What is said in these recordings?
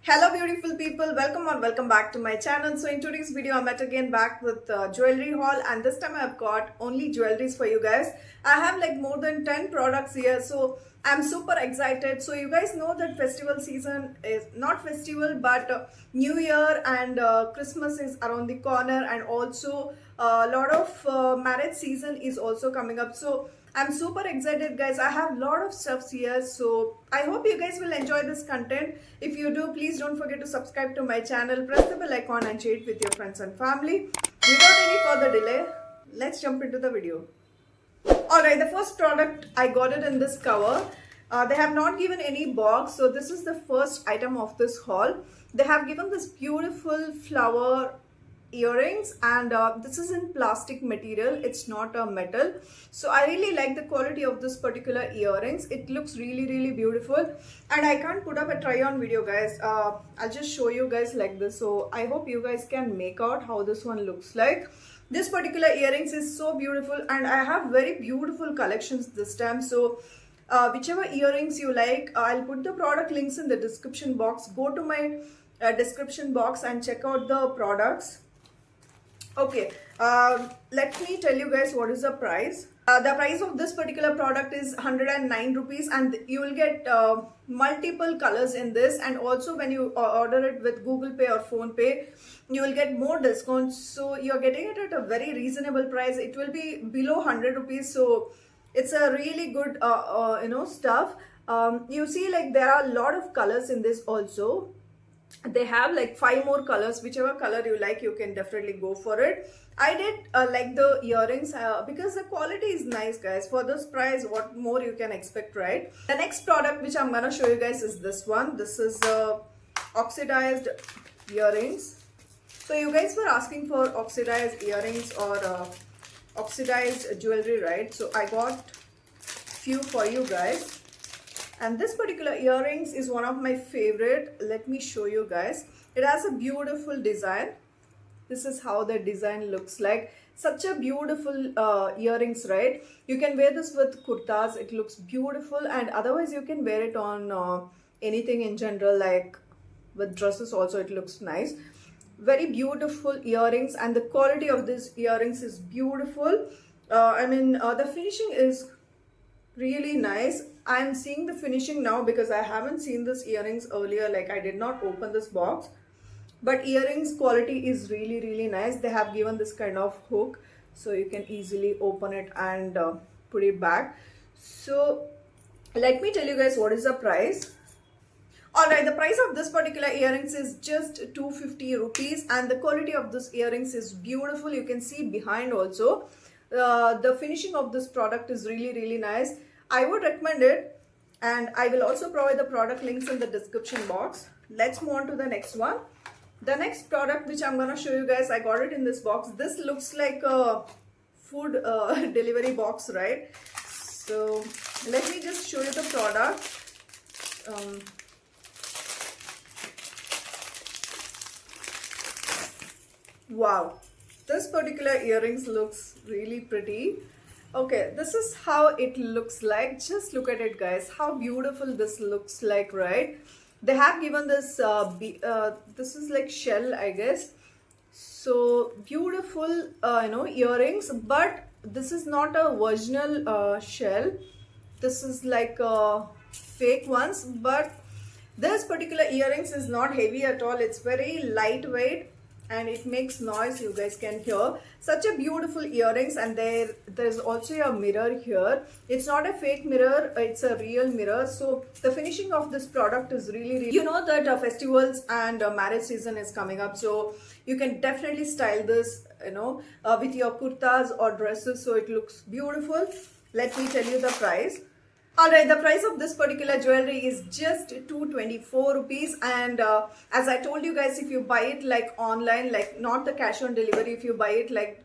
Hello beautiful people, welcome or welcome back to my channel. So in today's video I'm at again back with jewelry haul, and this time I've got only jewelries for you guys. I have like more than 10 products here, so I'm super excited. So you guys know that festival season is not festival but New Year and Christmas is around the corner, and also a lot of marriage season is also coming up. So I'm super excited guys. I have a lot of stuffs here, so I hope you guys will enjoy this content. If you do, please don't forget to subscribe to my channel, press the bell icon and share it with your friends and family. Without any further delay, let's jump into the video. Alright, the first product, I got it in this cover. They have not given any box, so this is the first item of this haul. They have given this beautiful flower earrings, and this is in plastic material, it's not a metal. So I really like the quality of this particular earrings. It looks really beautiful, and I can't put up a try on video guys. I'll just show you guys like this, so I hope you guys can make out how this one looks like. This particular earrings is so beautiful, and I have very beautiful collections this time. So whichever earrings you like, I'll put the product links in the description box. Go to my description box and check out the products. Okay, let me tell you guys what is the price. The price of this particular product is 109 rupees, and you will get multiple colors in this, and also when you order it with Google Pay or Phone Pay, you will get more discounts. So you're getting it at a very reasonable price. It will be below 100 rupees, so it's a really good stuff. You see, like there are a lot of colors in this also. They have like 5 more colors. Whichever color you like, you can definitely go for it. I did like the earrings because the quality is nice guys. For this price, what more you can expect, right? The next product which I'm gonna show you guys is this one. This is oxidized earrings. So you guys were asking for oxidized earrings or oxidized jewelry, right? So I got few for you guys. And this particular earrings is one of my favorite. Let me show you guys. It has a beautiful design. This is how the design looks like. Such a beautiful earrings, right? You can wear this with kurtas. It looks beautiful, and otherwise you can wear it on anything in general, like with dresses also. It looks nice. Very beautiful earrings, and the quality of these earrings is beautiful. The finishing is really nice. I'm seeing the finishing now because I haven't seen this earrings earlier. Like I did not open this box, but earrings quality is really nice. They have given this kind of hook, so you can easily open it and put it back. So let me tell you guys what is the price. Alright, the price of this particular earrings is just 250 rupees, and the quality of this earrings is beautiful. You can see behind also. The finishing of this product is really nice. I would recommend it, and I will also provide the product links in the description box. Let's move on to the next one. The next product which I'm gonna show you guys, I got it in this box. This looks like a food delivery box, right? So let me just show you the product. Wow, this particular earrings looks really pretty. Okay, this is how it looks like. Just look at it guys, how beautiful this looks like, right? They have given this this is like shell, I guess. So beautiful earrings, but this is not a original shell. This is like fake ones, but this particular earrings is not heavy at all. It's very lightweight, and it makes noise. You guys can hear. Such a beautiful earrings, and there's also a mirror here. It's not a fake mirror, it's a real mirror. So the finishing of this product is really you know that festivals and marriage season is coming up, so you can definitely style this with your kurtas or dresses, so it looks beautiful. Let me tell you the price. Alright, the price of this particular jewelry is just 224 rupees, and as I told you guys, if you buy it like online, like not the cash on delivery, if you buy it like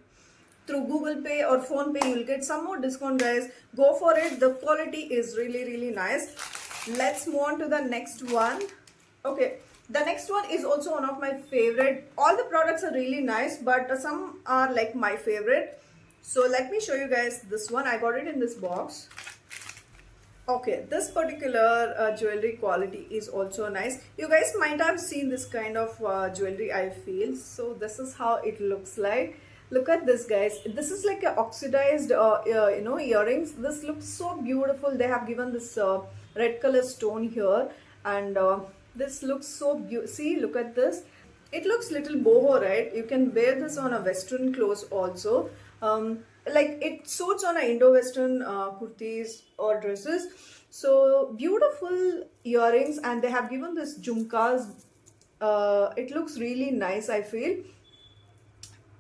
through Google Pay or Phone Pay, you'll get some more discount guys. Go for it. The quality is really nice. Let's move on to the next one. Okay, the next one is also one of my favorite. All the products are really nice, but some are like my favorite. So let me show you guys this one. I got it in this box. Okay, this particular jewelry quality is also nice. You guys might have seen this kind of jewelry, I feel. So this is how it looks like. Look at this, guys. This is like a oxidized earrings. This looks so beautiful. They have given this red color stone here, and this looks so beautiful. See, look at this. It looks little boho, right? You can wear this on a western clothes also. Like it suits on a Indo-Western kurtis or dresses. So beautiful earrings, and they have given this jhumkas. It looks really nice, I feel.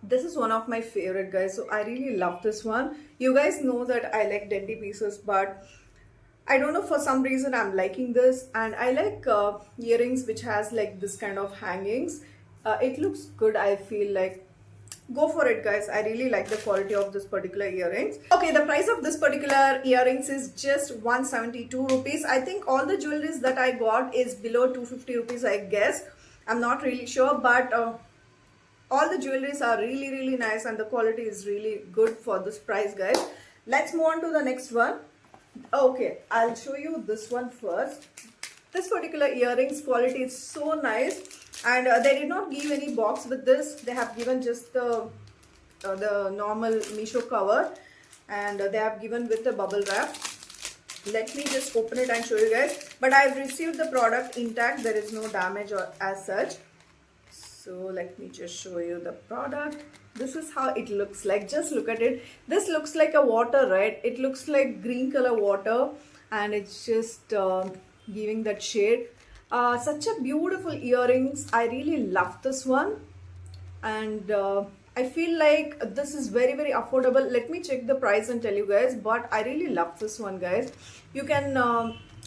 This is one of my favorite, guys. So I really love this one. You guys know that I like dainty pieces, but I don't know, for some reason I'm liking this, and I like earrings which has like this kind of hangings. It looks good, I feel like. Go for it, guys. I really like the quality of this particular earrings. Okay, the price of this particular earrings is just 172 rupees. I think all the jewelries that I got is below 250 rupees, I guess. I'm not really sure, but all the jewelries are really nice, and the quality is really good for this price, guys. Let's move on to the next one. Okay, I'll show you this one first. This particular earrings quality is so nice, and they did not give any box with this. They have given just the normal Misho cover, and they have given with the bubble wrap. Let me just open it and show you guys. But I've received the product intact. There is no damage or as such. So let me just show you the product. This is how it looks like. Just look at it. This looks like a water, right? It looks like green color water, and it's just giving that shade. Such a beautiful earrings. I really love this one, and I feel like this is very affordable. Let me check the price and tell you guys, but I really love this one, guys. You can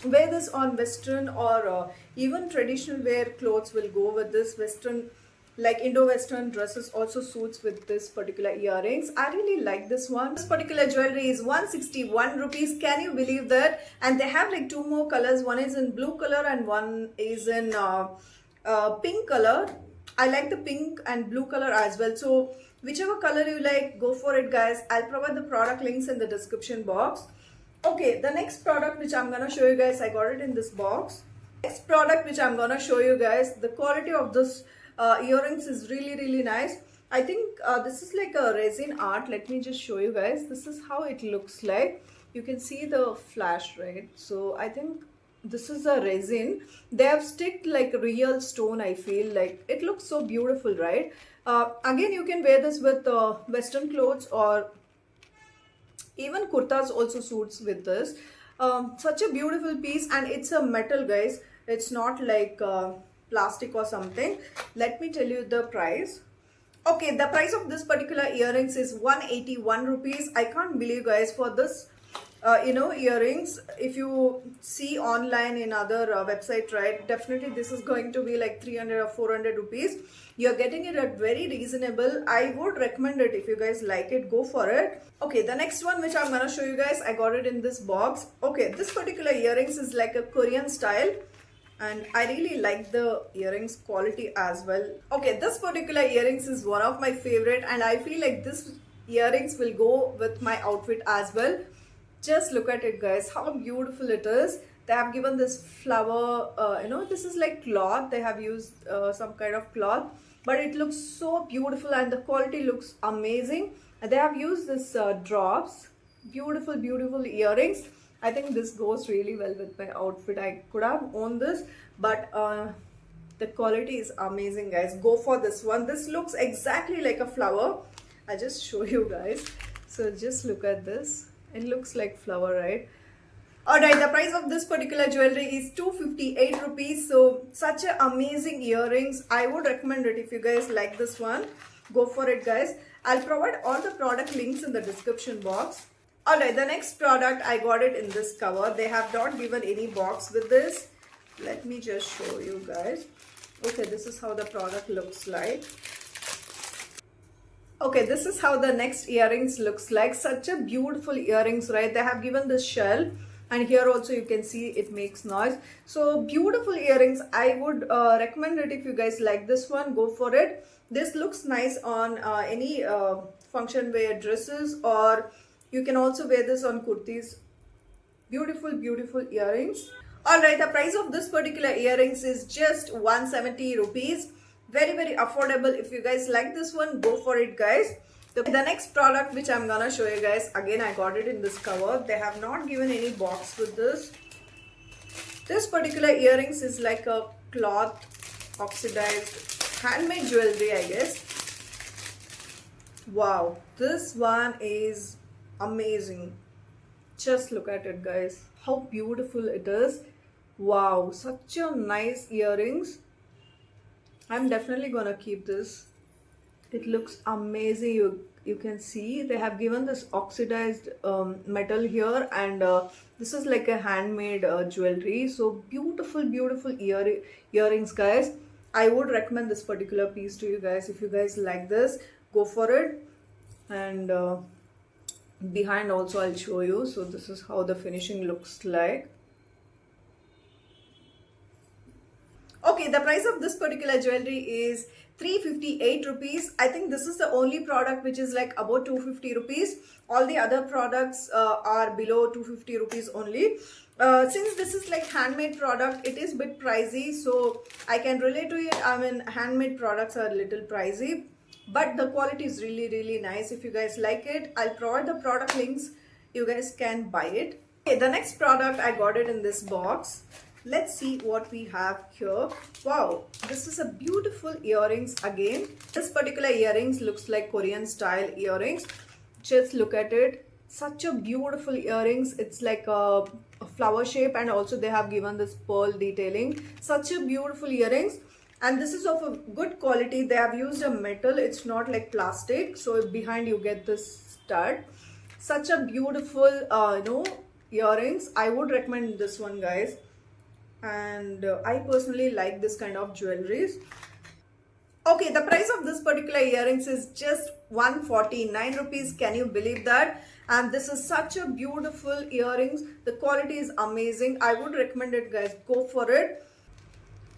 wear this on western or even traditional wear clothes will go with this. Western, like Indo-Western dresses also suits with this particular earrings. I really like this one. This particular jewelry is 161 rupees. Can you believe that? And they have like two more colors. One is in blue color and one is in pink color. I like the pink and blue color as well. So whichever color you like, go for it, guys. I'll provide the product links in the description box. Okay, the next product which I'm gonna show you guys, I got it in this box. Next product which I'm gonna show you guys, the quality of this earrings is really nice. I think this is like a resin art. Let me just show you guys. This is how it looks like. You can see the flash, right? So I think this is a resin. They have sticked like real stone. I feel like it looks so beautiful, right? Again, you can wear this with western clothes, or even kurtas also suits with this. Such a beautiful piece, and it's a metal, guys. It's not like plastic or something. Let me tell you the price. Okay, the price of this particular earrings is 181 rupees. I can't believe, guys, for this earrings, if you see online in other website, right, definitely this is going to be like 300 or 400 rupees. You're getting it at very reasonable. I would recommend it. If you guys like it, go for it. Okay, the next one which I'm gonna show you guys, I got it in this box. Okay, this particular earrings is like a Korean style, and I really like the earrings quality as well. Okay, this particular earrings is one of my favorite, and I feel like this earrings will go with my outfit as well. Just look at it, guys, how beautiful it is. They have given this flower, this is like cloth. They have used some kind of cloth, but it looks so beautiful, and the quality looks amazing. And they have used this drops. Beautiful earrings. I think this goes really well with my outfit. I could have owned this, but the quality is amazing, guys. Go for this one. This looks exactly like a flower. I'll just show you guys. So just look at this. It looks like flower, right? Alright, the price of this particular jewelry is 258 rupees. So such an amazing earrings. I would recommend it. If you guys like this one, go for it, guys. I'll provide all the product links in the description box. Alright, the next product, I got it in this cover. They have not given any box with this. Let me just show you guys. Okay, this is how the product looks like. Okay, this is how the next earrings looks like. Such a beautiful earrings, right? They have given this shell, and here also you can see it makes noise. So beautiful earrings. I would recommend it. If you guys like this one, go for it. This looks nice on any function wear dresses, or you can also wear this on kurtis. beautiful earrings. Alright, the price of this particular earrings is just 170 rupees. Very affordable. If you guys like this one, go for it guys. The next product which I'm gonna show you guys, again I got it in this cover. They have not given any box with this. This particular earrings is like a cloth oxidized handmade jewelry, I guess. Wow, this one is amazing. Just look at it guys, how beautiful it is. Wow, such a nice earrings. I'm definitely gonna keep this. It looks amazing. You can see they have given this oxidized metal here, and this is like a handmade jewelry. So beautiful earrings guys. I would recommend this particular piece to you guys. If you guys like this, go for it. And behind also I'll show you. So this is how the finishing looks like. Okay, the price of this particular jewelry is 358 rupees. I think this is the only product which is like about 250 rupees. All the other products are below 250 rupees only. Since this is like handmade product, it is a bit pricey, so I can relate to it. I mean, handmade products are a little pricey, but the quality is really nice. If you guys like it, I'll provide the product links. You guys can buy it. Okay, the next product, I got it in this box. Let's see what we have here. Wow, this is a beautiful earrings again. This particular earrings looks like Korean style earrings. Just look at it. Such a beautiful earrings. It's like a flower shape, and also they have given this pearl detailing. Such a beautiful earrings. And this is of a good quality. They have used a metal. It's not like plastic. So behind you get this stud. Such a beautiful earrings. I would recommend this one guys. And I personally like this kind of jewelries. Okay, the price of this particular earrings is just 149 rupees. Can you believe that? And this is such a beautiful earrings. The quality is amazing. I would recommend it guys. Go for it.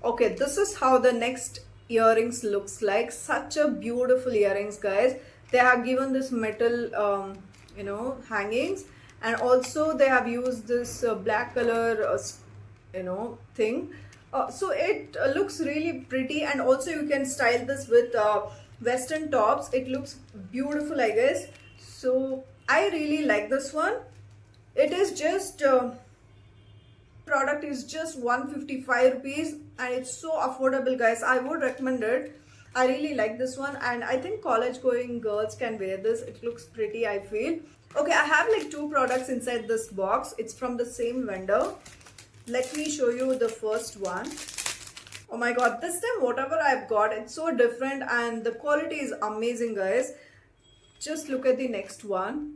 Okay, this is how the next earrings looks like. Such a beautiful earrings guys. They have given this metal hangings, and also they have used this black color thing. So it looks really pretty, and also you can style this with western tops. It looks beautiful, I guess. So I really like this one. It is just product is just 155 rupees, and it's so affordable guys. I would recommend it. I really like this one, and I think college going girls can wear this. It looks pretty, I feel. Okay, I have like two products inside this box. It's from the same vendor. Let me show you the first one. Oh my god, this time whatever I've got, it's so different and the quality is amazing guys. Just look at the next one.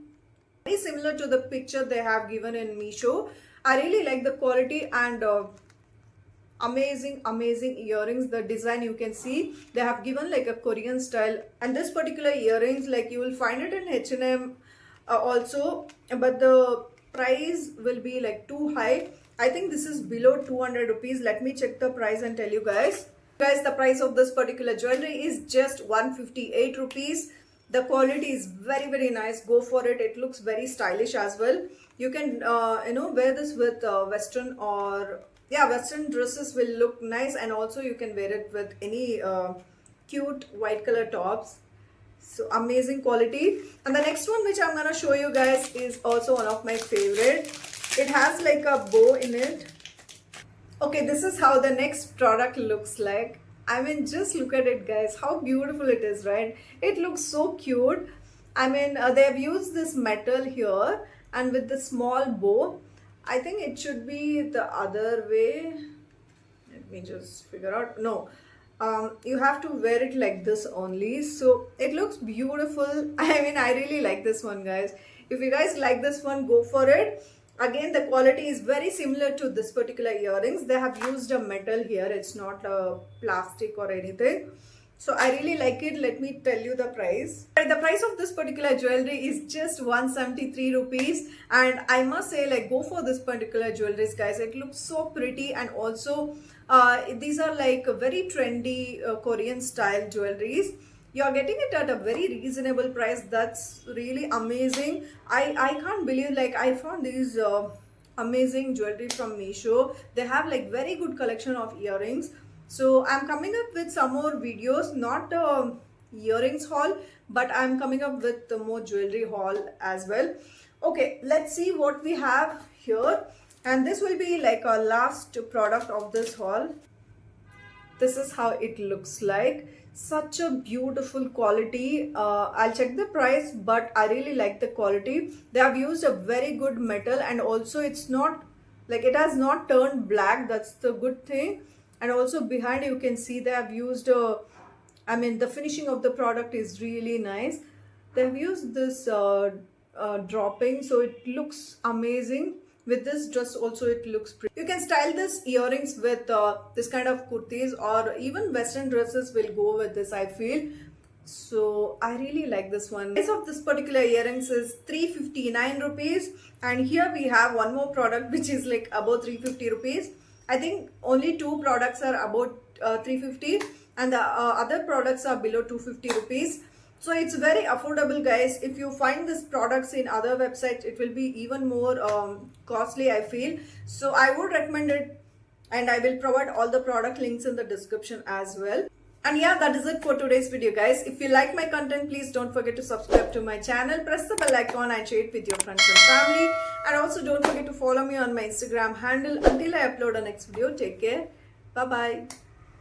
Very similar to the picture they have given in Meesho. I really like the quality, and amazing earrings. The design you can see, they have given like a Korean style, and this particular earrings like you will find it in H&M also, but the price will be like too high. I think this is below 200 rupees. Let me check the price and tell you guys. Guys, the price of this particular jewelry is just 158 rupees. The quality is very nice. Go for it. It looks very stylish as well. You can wear this with western or western dresses will look nice, and also you can wear it with any cute white color tops. So amazing quality. And the next one which I'm gonna show you guys is also one of my favorite. It has like a bow in it. Okay, this is how the next product looks like. I mean, just look at it guys, how beautiful it is, right? It looks so cute. I mean, they have used this metal here, and with the small bow. I think it should be the other way. Let me just figure out. No, you have to wear it like this only. So it looks beautiful. I mean, I really like this one guys. If you guys like this one, go for it. Again, the quality is very similar to this particular earrings. They have used a metal here. It's not a plastic or anything. So I really like it. Let me tell you the price. The price of this particular jewelry is just 173 rupees. And I must say, like, go for this particular jewelries, guys. It looks so pretty, and also these are like very trendy Korean style jewelries. You're getting it at a very reasonable price. That's really amazing. I can't believe, like, I found these amazing jewelry from Meesho. They have like very good collection of earrings. So I'm coming up with some more videos, not earrings haul, but I'm coming up with the more jewelry haul as well. Okay, let's see what we have here. And this will be like our last product of this haul. This is how it looks like. Such a beautiful quality. I'll check the price, but I really like the quality. They have used a very good metal, and also it's not like it has not turned black. That's the good thing. And also behind you can see they have used I mean, the finishing of the product is really nice. They have used this dropping, so it looks amazing. With this dress also it looks pretty. You can style this earrings with this kind of kurtis, or even western dresses will go with this, I feel. So I really like this one. The price of this particular earrings is 359 rupees, and here we have one more product which is like about 350 rupees. I think only two products are about 350, and the other products are below 250 rupees. So it's very affordable, guys. If you find these products in other websites, it will be even more costly, I feel. So I would recommend it, and I will provide all the product links in the description as well. And yeah, that is it for today's video, guys. If you like my content, please don't forget to subscribe to my channel, press the bell icon and share it with your friends and family. And also don't forget to follow me on my Instagram handle. Until I upload a next video, take care. Bye bye.